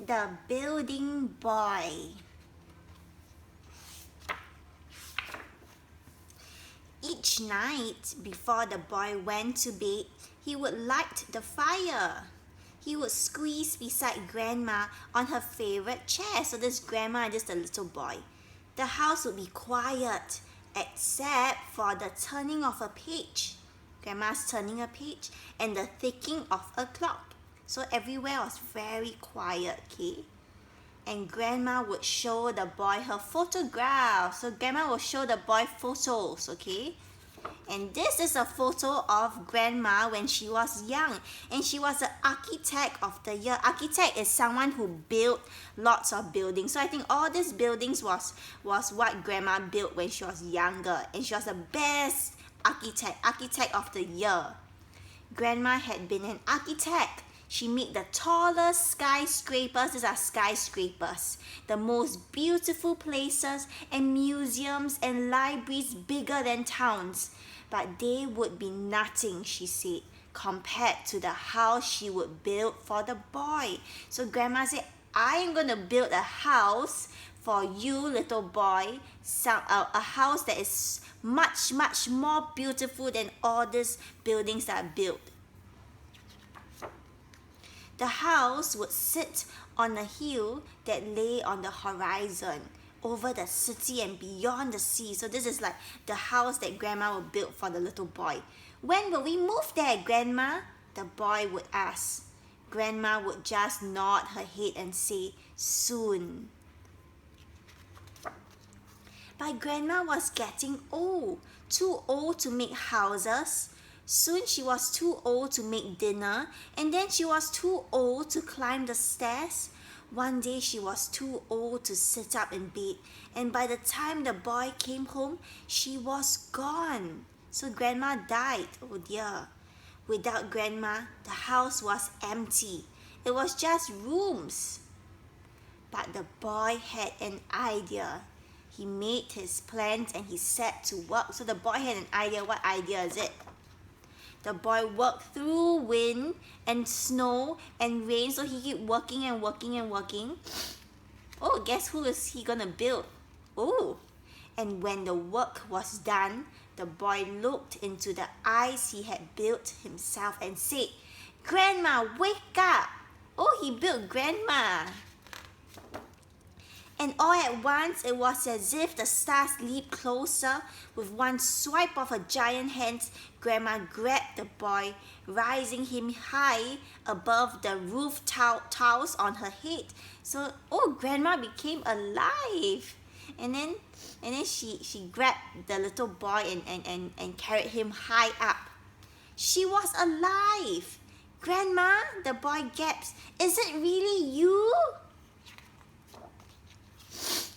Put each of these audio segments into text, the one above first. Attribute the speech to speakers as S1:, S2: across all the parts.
S1: The Building Boy. Each night before the boy went to bed, he would light the fire. He would squeeze beside Grandma on her favorite chair. So this Grandma and just a little boy. The house would be quiet except for the turning of a page. Grandma's turning a page and the ticking of a clock. So everywhere was very quiet, okay? And Grandma would show the boy her photograph. So Grandma will show the boy photos, okay? And this is a photo of Grandma when she was young. And she was the architect of the year. Architect is someone who built lots of buildings. So I think all these buildings was what Grandma built when she was younger. And she was the best architect of the year. Grandma had been an architect. She made the tallest skyscrapers. These are skyscrapers. The most beautiful places and museums and libraries bigger than towns. But they would be nothing, she said, compared to the house she would build for the boy. So Grandma said, I am going to build a house for you, little boy. A house that is much, much more beautiful than all these buildings that are built. The house would sit on a hill that lay on the horizon, over the city and beyond the sea. So this is like the house that Grandma will build for the little boy. When will we move there, Grandma? The boy would ask. Grandma would just nod her head and say, soon. But Grandma was getting old, too old to make houses. Soon she was too old to make dinner, and then she was too old to climb the stairs. One day she was too old to sit up in bed, and by the time the boy came home, she was gone. So Grandma died, oh dear. Without Grandma, the house was empty. It was just rooms. But the boy had an idea. He made his plans and he set to work. So the boy had an idea. What idea is it? The boy worked through wind and snow and rain, so he kept working and working and working. Oh, guess who is he gonna build? Oh, and when the work was done, the boy looked into the eyes he had built himself and said, Grandma, wake up! Oh, he built Grandma. And all at once, it was as if the stars leaped closer. With one swipe of her giant hands, Grandma grabbed the boy, raising him high above the roof tiles on her head. So, oh, Grandma became alive. And then she grabbed the little boy and carried him high up. She was alive. Grandma, the boy gasped, is it really you?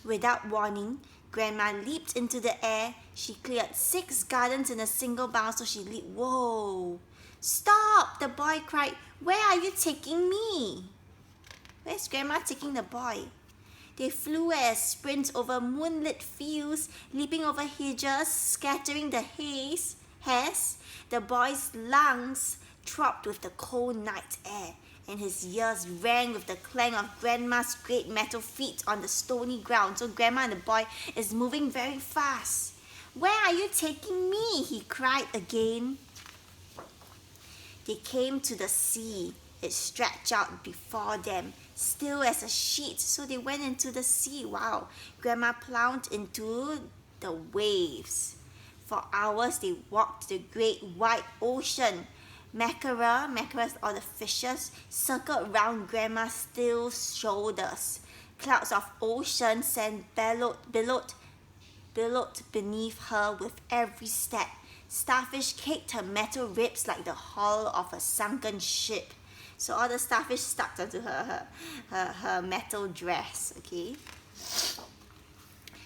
S1: Without warning, Grandma leaped into the air. She cleared 6 gardens in a single bound, so she leaped. Whoa! Stop! The boy cried. Where are you taking me? Where's Grandma taking the boy? They flew at a sprint over moonlit fields, leaping over hedges, scattering the hairs. The boy's lungs throbbed with the cold night air, and his ears rang with the clang of Grandma's great metal feet on the stony ground. So Grandma and the boy is moving very fast. Where are you taking me? He cried again. They came to the sea. It stretched out before them, still as a sheet. So they went into the sea. Wow. Grandma plunged into the waves. For hours they walked the great wide ocean. Mackerels, or the fishes, circled round Grandma's still shoulders. Clouds of ocean sand billowed beneath her with every step. Starfish caked her metal ribs like the hull of a sunken ship. So all the starfish stuck onto her metal dress, okay?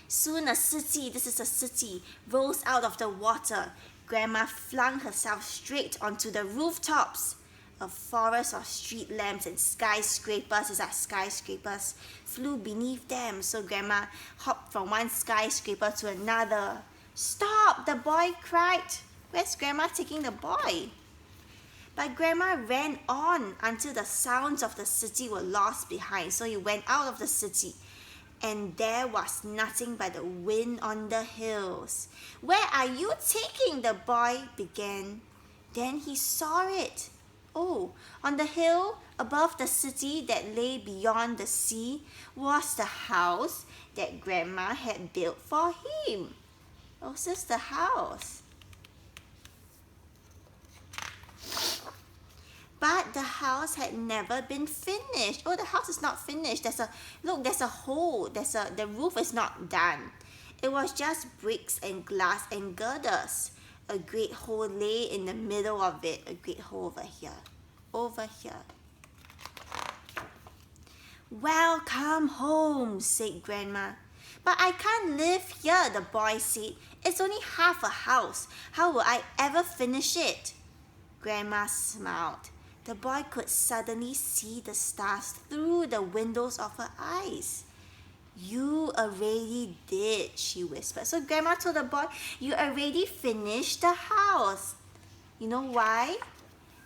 S1: Soon a city, this is a city, rose out of the water. Grandma flung herself straight onto the rooftops. A forest of street lamps and skyscrapers, these are skyscrapers, flew beneath them. So Grandma hopped from one skyscraper to another. Stop! The boy cried. Where's Grandma taking the boy? But Grandma ran on until the sounds of the city were lost behind. So he went out of the city, and there was nothing but the wind on the hills. "Where are you taking?" the boy began. Then he saw it. Oh, on the hill above the city that lay beyond the sea was the house that Grandma had built for him. Oh, this is the house. But the house had never been finished. Oh, the house is not finished. There's a hole. The roof is not done. It was just bricks and glass and girders. A great hole lay in the middle of it. A great hole over here. Over here. "Welcome home," said Grandma. "But I can't live here," the boy said. "It's only half a house. How will I ever finish it?" Grandma smiled. The boy could suddenly see the stars through the windows of her eyes. "You already did," she whispered. So Grandma told the boy, "You already finished the house." You know why?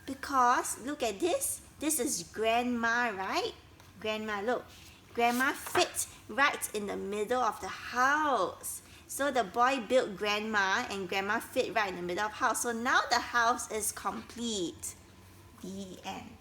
S1: Because look at this. This is Grandma, right? Grandma, look. Grandma fits right in the middle of the house. So the boy built Grandma, and Grandma fit right in the middle of the house. So now the house is complete. The end.